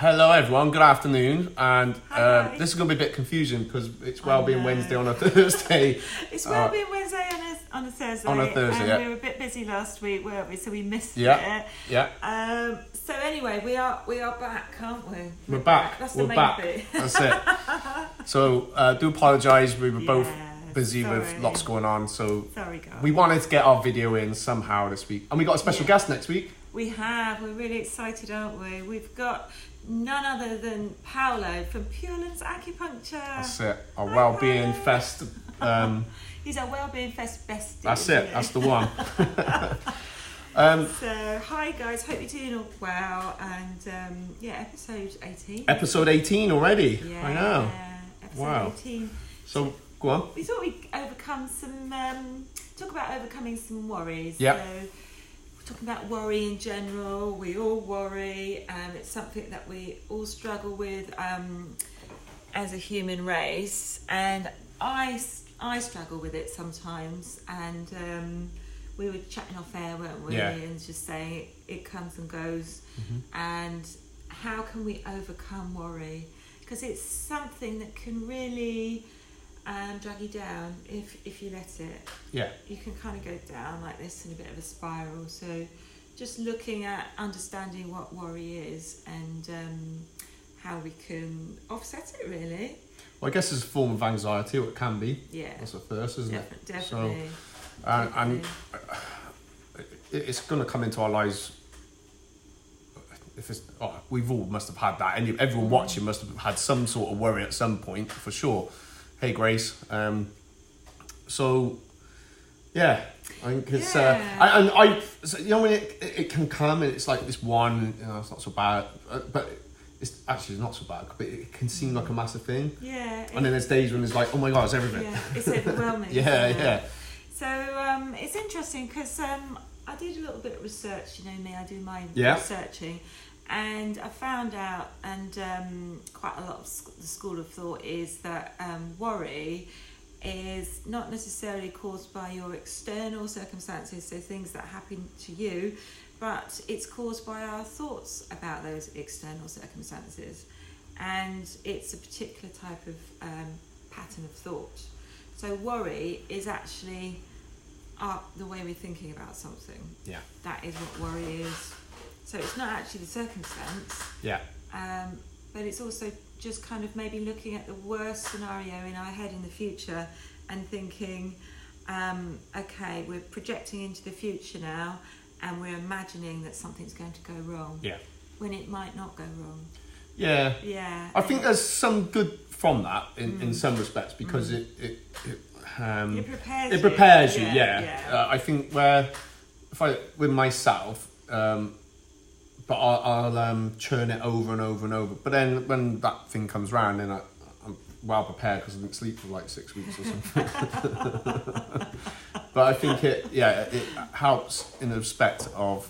Hello everyone, good afternoon, and Hi. this is going to be a bit confusing because it's Wellbeing Wednesday on a Thursday. It's Wellbeing Wednesday on a Thursday. On a Thursday, and yeah. we were a bit busy last week, weren't we? So we missed Yeah, it. yeah. So anyway, we are back, aren't we? We're back. That's the We're main back. bit. That's it. So do apologise, we were both busy sorry. with lots going on, so Sorry, guys. we wanted to get our video in somehow this week. And we got a special guest next week. We have. We're really excited, aren't we? We've got none other than Paolo from Pureland's Acupuncture. That's it. Our Hi, Wellbeing Paolo. Fest. He's our Wellbeing Fest bestie. That's isn't it. he? That's the one. So, hi guys, hope you're doing all well, and episode 18. Episode 18 already. Yeah, I know. episode Wow. 18. So, go on. We thought we'd talk about overcoming some worries. Yeah. So, we're talking about worry in general. We all worry, and it's something that we all struggle with as a human race, and I struggle with it sometimes, and we were chatting off air, weren't we? Yeah. And just saying it comes and goes. Mm-hmm. And how can we overcome worry? Because it's something that can really drag you down if you let it. Yeah. You can kind of go down like this in a bit of a spiral. So just looking at understanding what worry is and how we can offset it, really. Well, I guess it's a form of anxiety, or it can be. Yeah. That's the first, isn't it? Definitely. So, and it's going to come into our lives. If it's, we've all must have had that. And everyone watching must have had some sort of worry at some point, for sure. Hey, Grace. So, yeah, I think it's so, you know, when it can come and it's like this one, you know, it's not so bad, but it's actually not so bad, but it can seem like a massive thing. Yeah. And then there's days when it's like, oh my God, it's everything. Yeah, it's overwhelming. Yeah. So it's interesting because I did a little bit of research. You know me, I do my researching, and I found out, and quite a lot of the school of thought is that worry is not necessarily caused by your external circumstances, so things that happen to you, but it's caused by our thoughts about those external circumstances, and it's a particular type of pattern of thought. So worry is actually the way we're thinking about something. Yeah. That is what worry is. So it's not actually the circumstance. Yeah. But it's also just kind of maybe looking at the worst scenario in our head in the future and thinking, okay, we're projecting into the future now and we're imagining that something's going to go wrong. Yeah. When it might not go wrong. Yeah. Yeah. I think there's some good from that in some respects, because it prepares you. Yeah. I think with myself, but I'll churn it over and over and over. But then when that thing comes round, then I'm well prepared because I didn't sleep for like 6 weeks or something. But I think it helps in the respect of.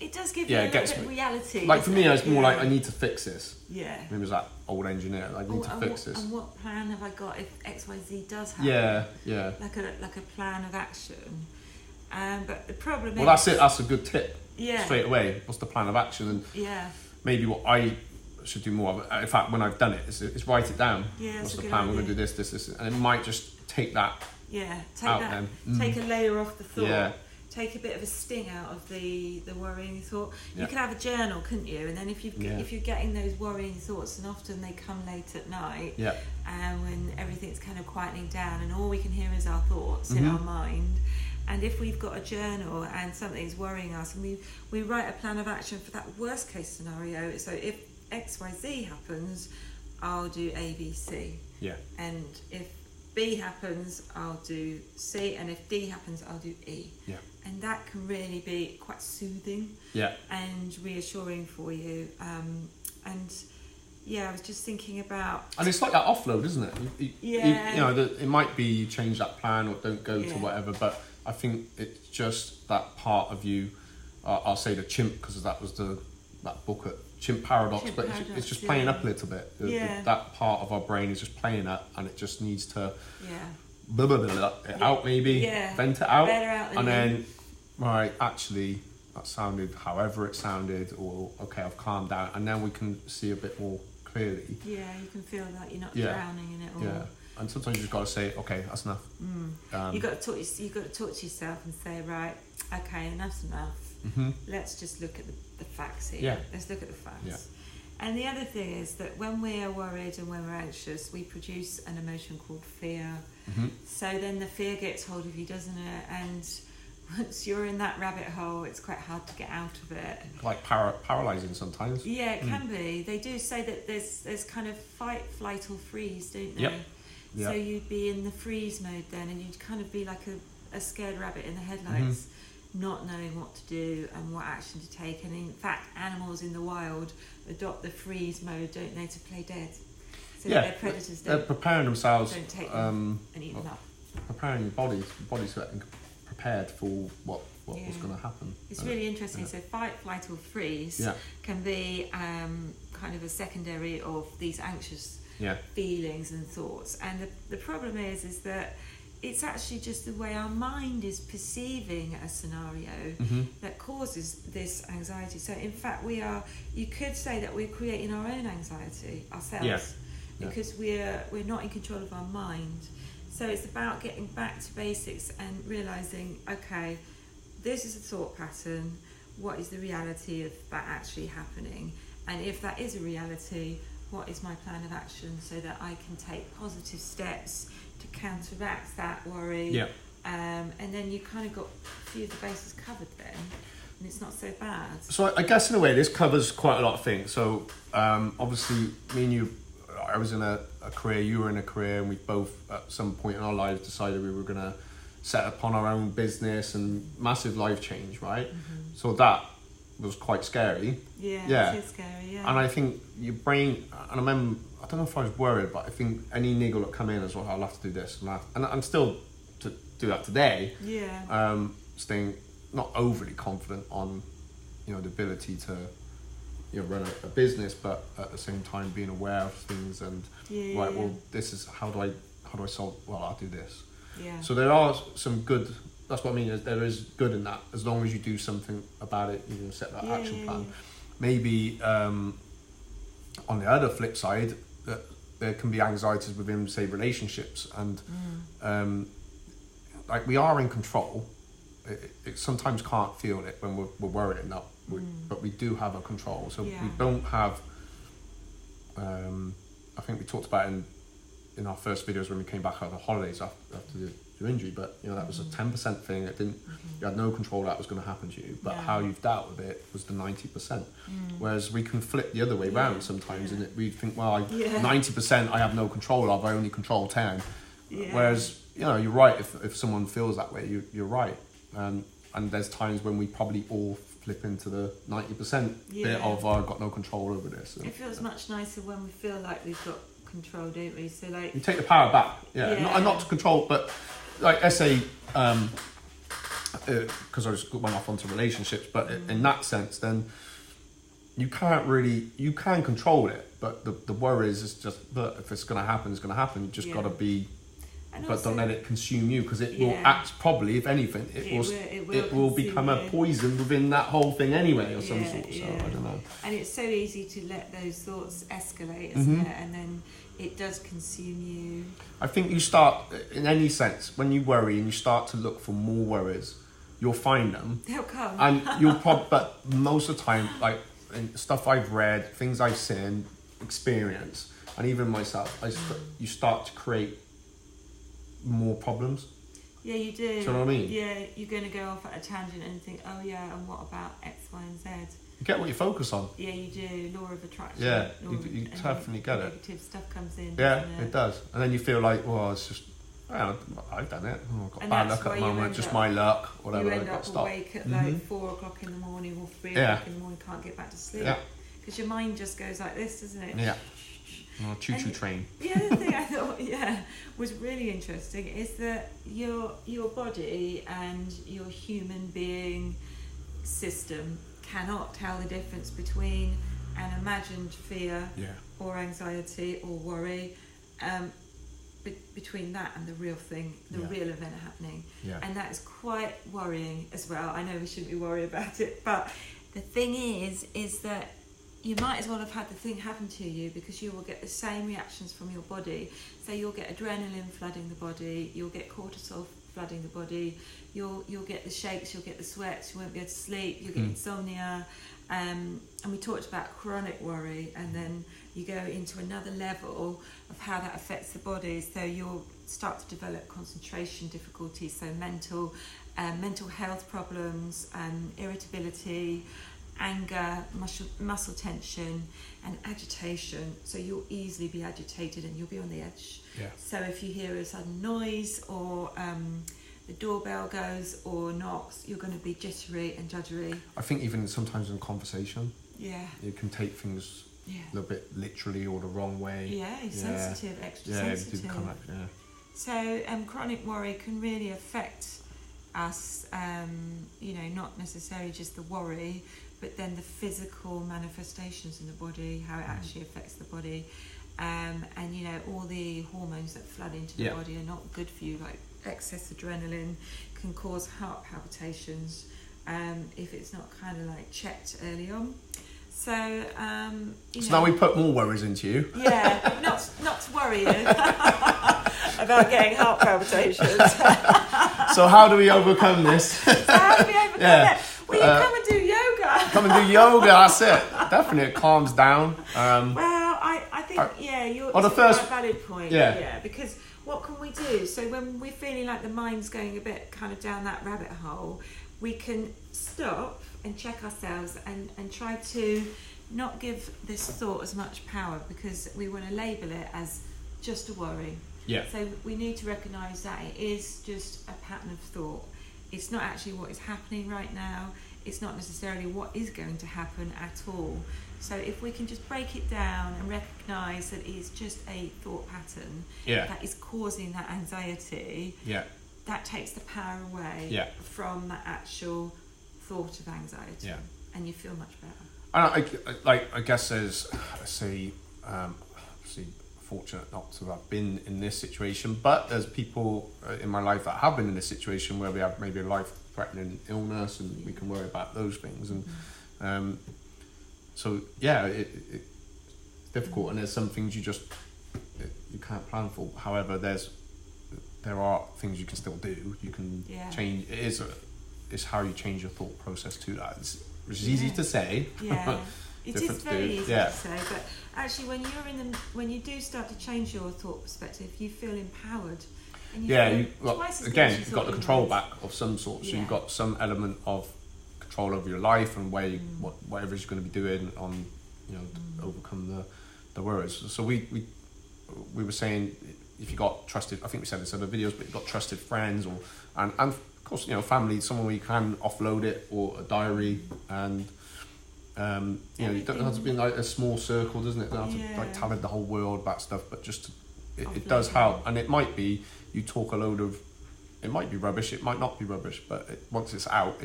It does give you a little bit of reality. Like for me, it's more like I need to fix this. Yeah. Maybe it was that old engineer. I need to fix this. And what plan have I got if XYZ does happen? Yeah. Like a plan of action. But the problem is. Well, that's it. That's a good tip. Yeah. Straight away. What's the plan of action? And maybe what I should do more of. In fact, when I've done it, is write it down. Yeah. What's the plan? We're going to do this, and it might just take that. Yeah. Take a layer off the thought. Yeah. Take a bit of a sting out of the worrying thought. You could have a journal, couldn't you? And then if you're getting those worrying thoughts, and often they come late at night, and when everything's kind of quietening down, and all we can hear is our thoughts in our mind. And if we've got a journal and something's worrying us, and we write a plan of action for that worst case scenario. So if XYZ happens, I'll do A, B, C. Yeah. And if B happens, I'll do C, and if D happens, I'll do E. Yeah. And that can really be quite soothing and reassuring for you. And I was just thinking about. And it's like that offload, isn't it? You know, it might be you change that plan or don't go to whatever, but I think it's just that part of you. I'll say the chimp, because that was that book at Chimp Paradox, but it's just playing up a little bit. That part of our brain is just playing up, and it just needs to blah, blah, blah, blah, it out, maybe vent it out, and then actually that sounded however it sounded, or okay, I've calmed down, and then we can see a bit more clearly. Yeah, you can feel that you're not drowning in it all. Yeah, and sometimes you've got to say, okay, that's enough. You've got to talk to yourself and say, right, okay, enough's enough. Let's just look at the facts here. Yeah. Let's look at the facts. Yeah. And the other thing is that when we are worried and when we're anxious, we produce an emotion called fear. So then the fear gets hold of you, doesn't it? And once you're in that rabbit hole, it's quite hard to get out of it. Like paralyzing sometimes. Yeah, it can be. They do say that there's kind of fight, flight or freeze, don't they? Yep. So you'd be in the freeze mode then, and you'd kind of be like a scared rabbit in the headlights, not knowing what to do and what action to take. And in fact, animals in the wild adopt the freeze mode, don't they, to play dead. So that their predators they're preparing themselves. Don't take them and eat them up. Preparing your bodies getting prepared for what was going to happen. It's really interesting. So fight, flight or freeze can be kind of a secondary of these anxious feelings and thoughts. And the problem is that it's actually just the way our mind is perceiving a scenario that causes this anxiety. So in fact, you could say that we're creating our own anxiety ourselves because we're not in control of our mind. So it's about getting back to basics and realising, okay, this is a thought pattern. What is the reality of that actually happening? And if that is a reality, what is my plan of action so that I can take positive steps to counteract that worry? Yeah. And then you kind of got a few of the bases covered then, and it's not so bad. So I guess in a way this covers quite a lot of things. So obviously me and you, I was in a career, you were in a career, and we both at some point in our lives decided we were going to set upon our own business, and massive life change, right? So that was quite scary. Yeah. It is scary, yeah. And I think your brain, and I remember, I don't know if I was worried, but I think any niggle that come in as well, I'll have to do this and I'm still to do that today. Yeah. Staying not overly confident on, the ability to, run a business, but at the same time being aware of things and well, this is how do I solve? Well, I'll do this. Yeah. So there are some good. That's what I mean. There is good in that, as long as you do something about it. You can set that action plan. Maybe on the other flip side, that there can be anxieties within, say, relationships, and like we are in control. It sometimes can't feel it when we're worried enough, but we do have a control. So we don't have. I think we talked about in our first videos when we came back out of the holidays after your injury, but that was a 10% thing. It didn't. You had no control that was going to happen to you, but how you've dealt with it was the 90%. Whereas we can flip the other way around sometimes, and we think, well, 90% I have no control of. I only control 10. Whereas you're right. If someone feels that way, you're right. And there's times when we probably all flip into the 90% bit of I've got no control over this. And, it feels much nicer when we feel like we've got control, don't we? So like you take the power back. Not to control, but like I say, because I just went off onto relationships, but in that sense, then you can control it, but the worry is just, but if it's going to happen, it's going to happen. You just got to be. But also, don't let it consume you, because it will act, probably, if anything, it will become a poison within that whole thing anyway, or some sort. So I don't know. And it's so easy to let those thoughts escalate, isn't it? And then it does consume you. I think you start, in any sense, when you worry and you start to look for more worries, you'll find them. They'll come. And you'll but most of the time, like in stuff I've read, things I've seen, experience, and even myself, you start to create more problems. Yeah, you do. Do you know what I mean? Yeah, you're going to go off at a tangent and think, oh yeah, and what about X, Y, and Z? You get what you focus on. Yeah, you do. Law of attraction. Yeah, you definitely get it. Negative stuff comes in. Yeah, it does. And then you feel like, well, it's just, I've done it. I've got bad luck at the moment, just my luck, whatever. You end up awake at like 4 o'clock in the morning or 3 o'clock in the morning, can't get back to sleep. Because your mind just goes like this, doesn't it? Yeah. Oh, choo-choo train. The other thing I thought, was really interesting is that your body and your human being system cannot tell the difference between an imagined fear or anxiety or worry between that and the real thing, the real event happening. Yeah. And that is quite worrying as well. I know we shouldn't be worried about it, but the thing is that you might as well have had the thing happen to you, because you will get the same reactions from your body. So you'll get adrenaline flooding the body, you'll get cortisol flooding the body, you'll get the shakes, you'll get the sweats, you won't be able to sleep, you'll get insomnia. And we talked about chronic worry, and then you go into another level of how that affects the body. So you'll start to develop concentration difficulties, so mental health problems, irritability, anger, muscle tension, and agitation. So you'll easily be agitated and you'll be on the edge. Yeah. So if you hear a sudden noise, or the doorbell goes or knocks, you're going to be jittery and judgery. I think even sometimes in conversation, yeah, you can take things a little bit literally or the wrong way. Yeah, sensitive, extra sensitive. So chronic worry can really affect us, not necessarily just the worry, but then the physical manifestations in the body, how it actually affects the body. And all the hormones that flood into the body are not good for you, like excess adrenaline can cause heart palpitations if it's not kind of like checked early on. So, so now we put more worries into you. Yeah, not to worry you about getting heart palpitations. So how do we overcome this? That? Well, you come and do yoga. Come and do yoga, that's it. Definitely, it calms down. I think, you're on the first valid point. Yeah, because what can we do? So when we're feeling like the mind's going a bit kind of down that rabbit hole, we can stop and check ourselves and try to not give this thought as much power, because we want to label it as just a worry. Yeah. So we need to recognise that it is just a pattern of thought. It's not actually what is happening right now. It's not necessarily what is going to happen at all. So if we can just break it down and recognise that it's just a thought pattern that is causing that anxiety, that takes the power away from that actual thought of anxiety, and you feel much better. I guess there's, obviously fortunate not to have been in this situation, but there's people in my life that have been in this situation where we have maybe a life-threatening illness, and we can worry about those things, and it's difficult, and there's some things you can't plan for. However, there are things you can still do. You can change. It's how you change your thought process to that. It's easy to say. Yeah. It is very easy to say, but actually, when you do start to change your thought perspective, you feel empowered. And you've got the control back of some sort. So you've got some element of control over your life and where whatever you're going to be doing on, to overcome the worries. So we were saying, if you got trusted, I think we said this in other videos, but you've got trusted friends and of course, family, someone where you can offload it, or a diary, and it doesn't have to be like a small circle, doesn't it? It doesn't have to telling the whole world about stuff, but just it does help. And it might be you talk a load of, it might be rubbish, it might not be rubbish, but once it's out,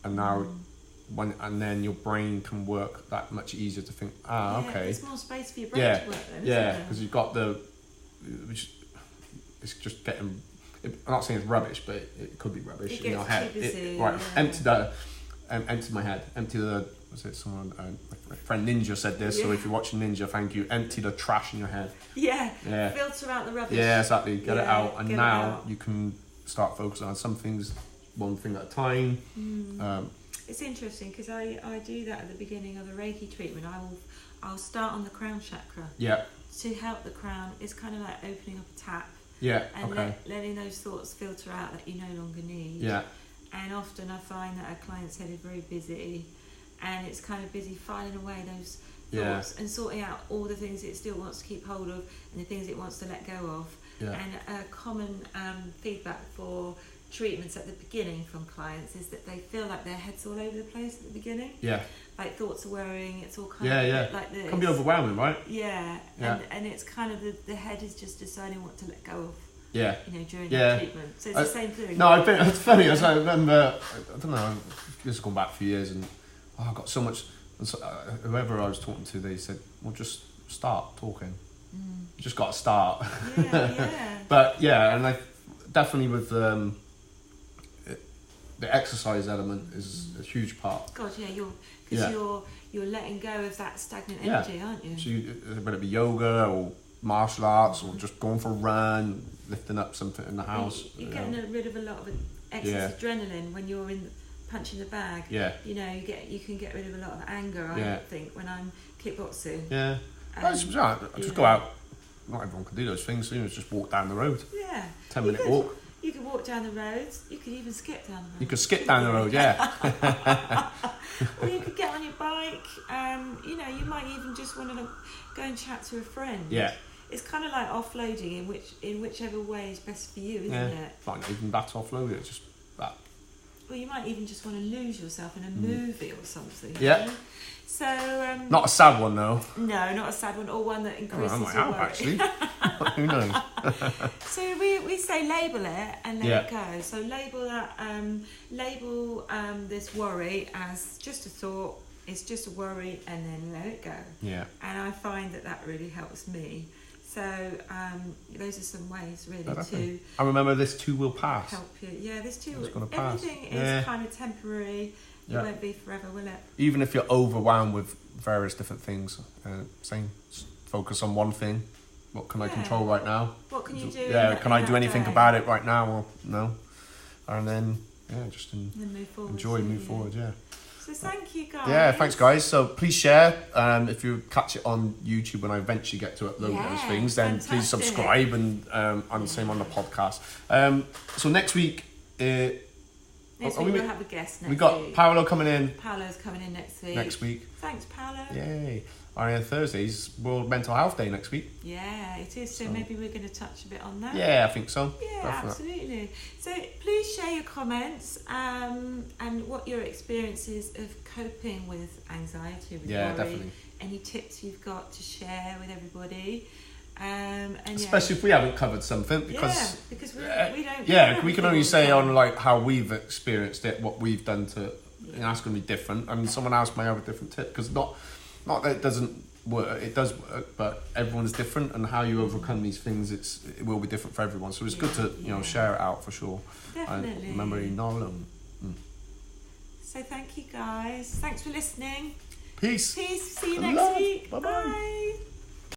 and now and then your brain can work that much easier to think, okay, there's more space for your brain to work then, because you've got it's just getting, I'm not saying it's rubbish, but it could be rubbish in your head. Empty my head, empty the, was it someone, my friend Ninja said this, so if you're watching Ninja, thank you, empty the trash in your head. Filter out the rubbish. Yeah, exactly, get it out, and now you can start focusing on some things, one thing at a time. It's interesting, because I do that at the beginning of the Reiki treatment. I'll start on the crown chakra. To help the crown. It's kind of like opening up a tap. Letting those thoughts filter out that you no longer need. And often I find that our client's head is very busy, and it's kind of busy filing away those thoughts and sorting out all the things it still wants to keep hold of and the things it wants to let go of. And a common feedback for treatments at the beginning from clients is that they feel like their head's all over the place at the beginning. Like thoughts are whirring, it's all kind of like this. It can be overwhelming, right? And it's kind of the head is just deciding what to let go of. During the treatment. So it's the same thing. No, I think it's funny. I remember, I don't know, this has gone back a few years, and I got so much. Whoever I was talking to, they said, "Well, just start talking. You just got to start. Yeah. But yeah, and I definitely with the exercise element is a huge part. God, yeah, you're letting go of that stagnant energy, aren't you? So whether it be yoga or martial arts or just going for a run, lifting up something in the house. You're getting rid of a lot of excess adrenaline when you're punching the bag. Yeah. You know, you can get rid of a lot of anger, I think, when I'm kickboxing. Yeah. Just go out. Not everyone can do those things, so just walk down the road. Yeah. 10-minute walk. You could walk down the roads. You could even skip down the road. You could skip down the road, yeah. Or you could get on your bike. You know, you might even just want to go and chat to a friend. Yeah. It's kind of like offloading in whichever way is best for you, isn't it? Fine, even that's offload. It's just that. Well, you might even just want to lose yourself in a movie or something. Yeah. You know? So. Not a sad one though. No, not a sad one, or one that increases your your worry. Actually. Who knows? So we say label it and let it go. So label that. Label this worry as just a thought. It's just a worry, and then let it go. Yeah. And I find that really helps me. So those are some ways really to. I remember this too will pass. Help you. Yeah, this too. It's going to pass. Everything is kind of temporary. It won't be forever, will it? Even if you're overwhelmed with various different things, focus on one thing. What can I control right now? What can you do? Yeah, can I do anything about it right now? Or no? And then just move forward. Move forward. Yeah. So thank you guys. Yeah, thanks guys. So please share. If you catch it on YouTube when I eventually get to upload those things, then please subscribe and same on the podcast. So next week. Next week we'll have a guest next week. We got Paolo coming in. Paolo's coming in next week. Thanks, Paolo. Yay. On Thursday's World Mental Health Day next week. Yeah, it is. So maybe we're going to touch a bit on that. Yeah, I think so. Yeah, absolutely. So please share your comments and what your experiences of coping with anxiety, with worry. Definitely. Any tips you've got to share with everybody. Especially if we haven't covered something, because we don't. Yeah, we can only say on like how we've experienced it, what we've done to. That's going to be different. I mean, someone else may have a different tip, because not that it doesn't work. It does work, but everyone's different, and how you overcome these things, it will be different for everyone. So it's good to share it out for sure. Definitely. And remember, you're not alone. So thank you guys. Thanks for listening. Peace. See you next week. Bye-bye. Bye.